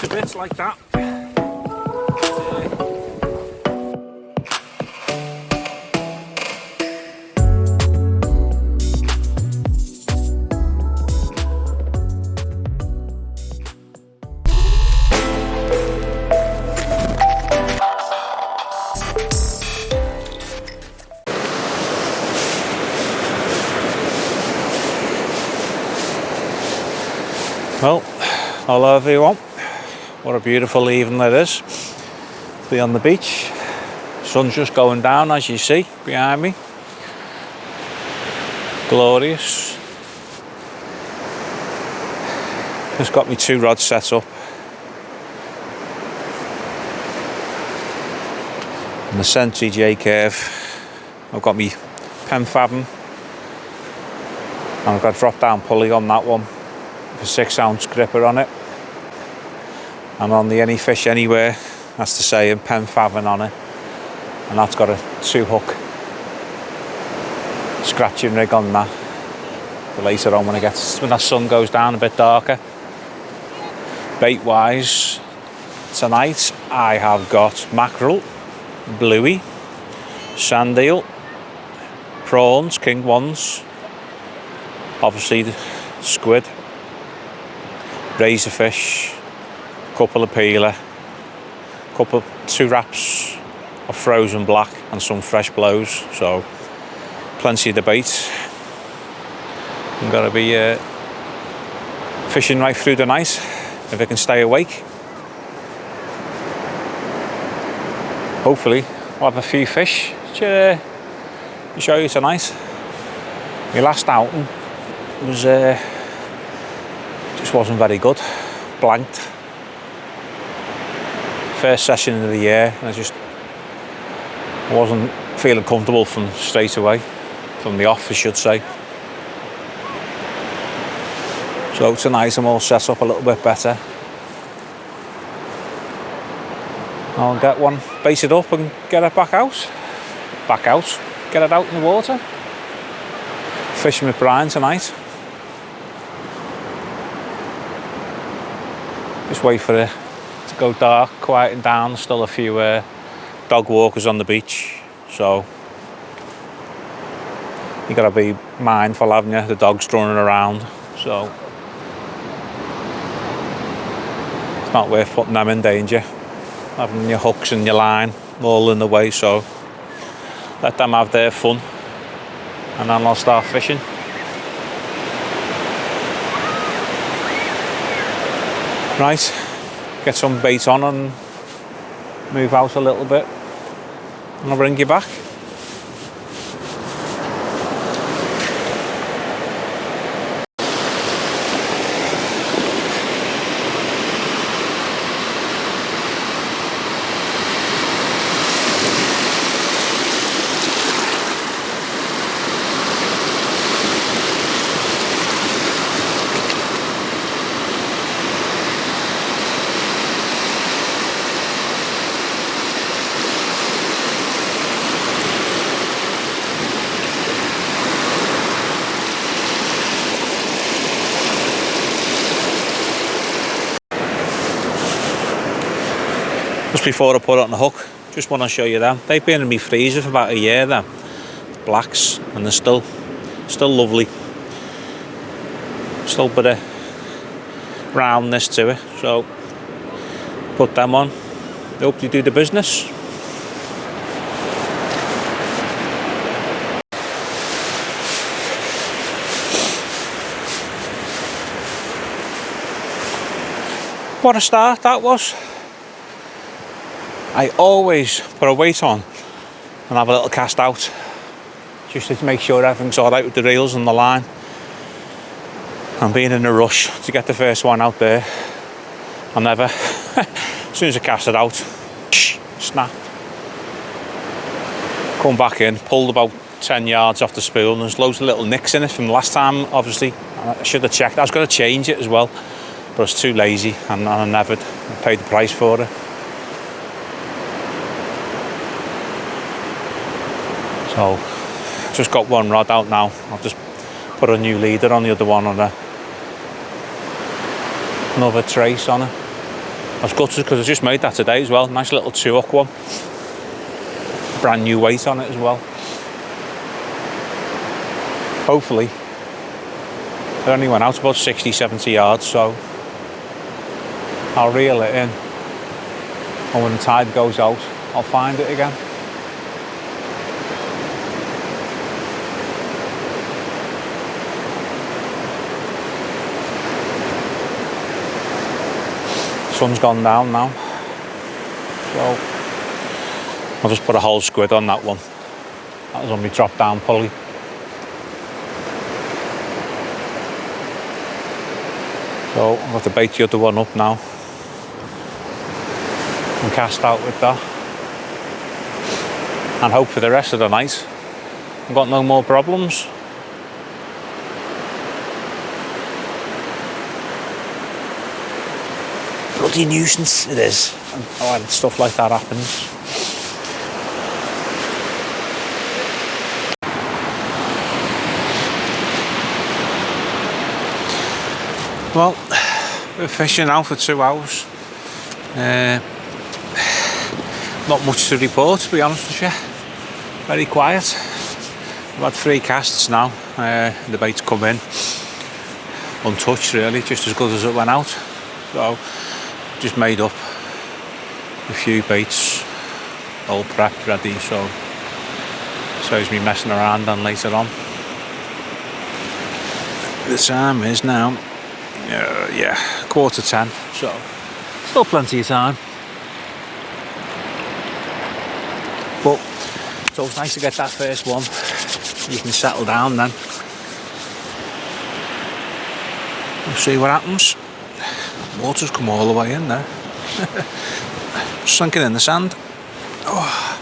to bits like that. Well, hello everyone. What a beautiful evening it is. Be on the beach. Sun's just going down, as you see behind me. Glorious. Just got me 2 rods set up. And the Sentry J curve. I've got me Penn Fathom. And I've got a drop down pulley on that one. A 6-ounce gripper on it, and on the Any Fish Anywhere, that's the saying, Penn Fathom on it, and that's got a 2-hook scratching rig on that for later on when that sun goes down a bit darker. Bait wise, tonight I have got mackerel, bluey, sand eel, prawns, king ones, obviously the squid, razorfish, couple of peeler, 2 wraps of frozen black and some fresh blows, so plenty of the bait. I'm going to be fishing right through the night if I can stay awake. Hopefully we'll have a few fish to show you tonight. My last outing was just wasn't very good. Blanked. First session of the year, and I wasn't feeling comfortable from straight away, from the off I should say. So tonight I'm all set up a little bit better. I'll get one baited up and get it back out, get it out in the water. Fishing with Brian tonight. Just wait for it to go dark, quieting down. Still a few dog walkers on the beach, so you got to be mindful, haven't you? The dogs running around, so it's not worth putting them in danger. Having your hooks and your line all in the way, so let them have their fun, and then I'll start fishing. Right, get some bait on and move out a little bit, and I'll bring you back. Just before I put it on the hook, just want to show you them. They've been in my freezer for about a year now. Blacks, and they're still lovely. Still a bit of roundness to it, so put them on. Hope they do the business. What a start that was. I always put a weight on and have a little cast out, just to make sure everything's alright with the reels and the line. I'm being in a rush to get the first one out there. I never, as soon as I cast it out, snap. Come back in, pulled about 10 yards off the spool, and there's loads of little nicks in it from last time, obviously. I should have checked. I was going to change it as well, but I was too lazy, and I never paid the price for it. So, just got one rod out now. I've just put a new leader on the other one, and another trace on it. I was gutted because I just made that today as well. Nice little 2-hook one. Brand new weight on it as well. Hopefully. It only went out about 60, 70 yards, so I'll reel it in. And when the tide goes out, I'll find it again. Sun's gone down now, so I'll just put a whole squid on that one. That was on my drop down pulley. So I've got to bait the other one up now and cast out with that and hope for the rest of the night I've got no more problems. Bloody nuisance it is when stuff like that happens. Well, we're fishing now for 2 hours. Not much to report, to be honest with you. Very quiet. I've had 3 casts now. The bait's come in untouched, really, just as good as it went out. So just made up a few baits, all prepped, ready, so saves me messing around then later on. The time is now 9:45, so still plenty of time, but it's always nice to get that first one. You can settle down then. We'll see what happens. Water's come all the way in there. Sunken in the sand. Oh.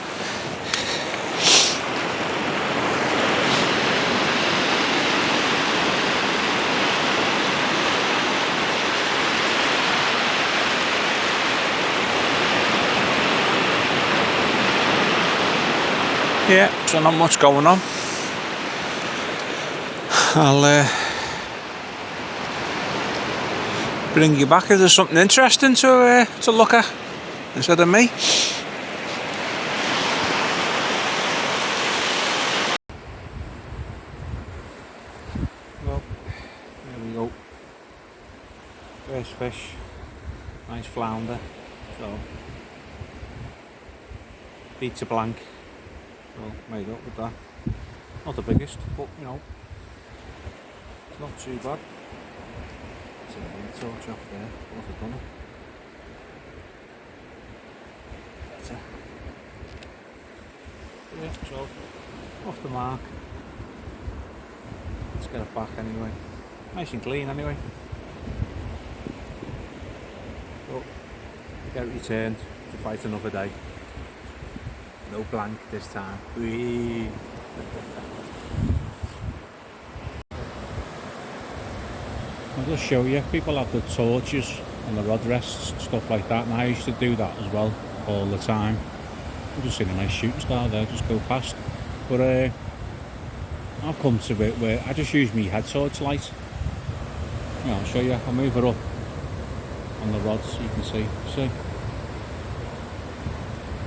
Yeah, so not much going on. I'll bring you back if there's something interesting to look at instead of me. Well, there we go. First fish, nice flounder. So beats a blank. Well, made up with that. Not the biggest, but you know, it's not too bad. It's a big torch off there. What have done it? Better. Yeah, so off the mark. Let's get it back anyway. Nice and clean anyway. But get it returned to fight another day. No blank this time. Whee. I'll just show you. People have the torches on the rod rests, stuff like that, and I used to do that as well all the time. I'm just seeing a nice shooting star there, just go past. But I've come to it where I just use my head torch light. Yeah, I'll show you. I'll move it up on the rods so you can see. See?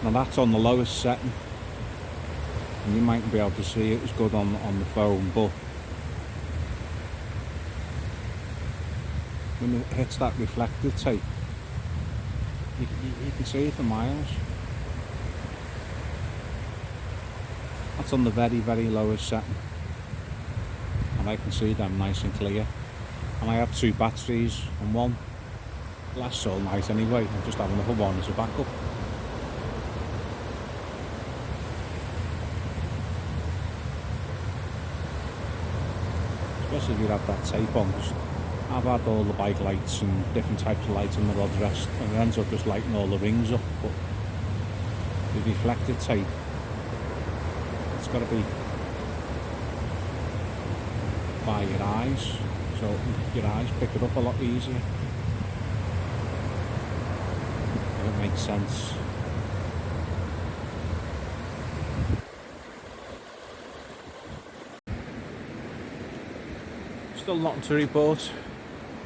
Now that's on the lowest setting, and you mightn't be able to see it as good on the phone, but when it hits that reflective tape, you can see it for miles. That's on the very, very lowest setting, and I can see them nice and clear. And I have 2 batteries, and one lasts all night anyway. I just have another one as a backup. Especially if you have that tape on. I've had all the bike lights and different types of lights on the rod rest, and it ends up just lighting all the rings up. But the reflective tape, it's got to be by your eyes, so your eyes pick it up a lot easier. If it makes sense. Still nothing to report.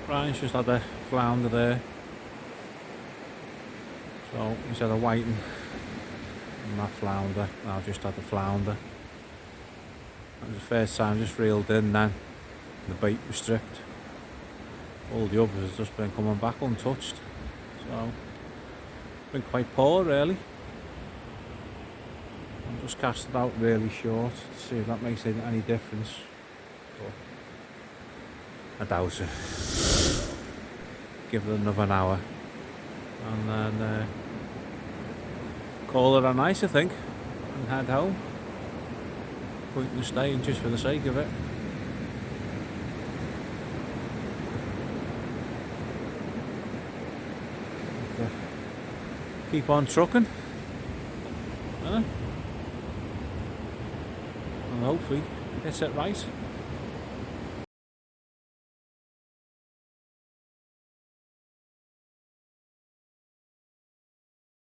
Brian's just had a flounder there. So he's had a whiting and that flounder. Now just had the flounder. That was the first time I just reeled in then. The bait was stripped. All the others has just been coming back untouched. So been quite poor really. I'm just cast it out really short to see if that makes any difference. But I doubt it. Give it another hour and then call it a night, I think, and head home. Point in staying just for the sake of it. Keep on trucking, and hopefully get it right.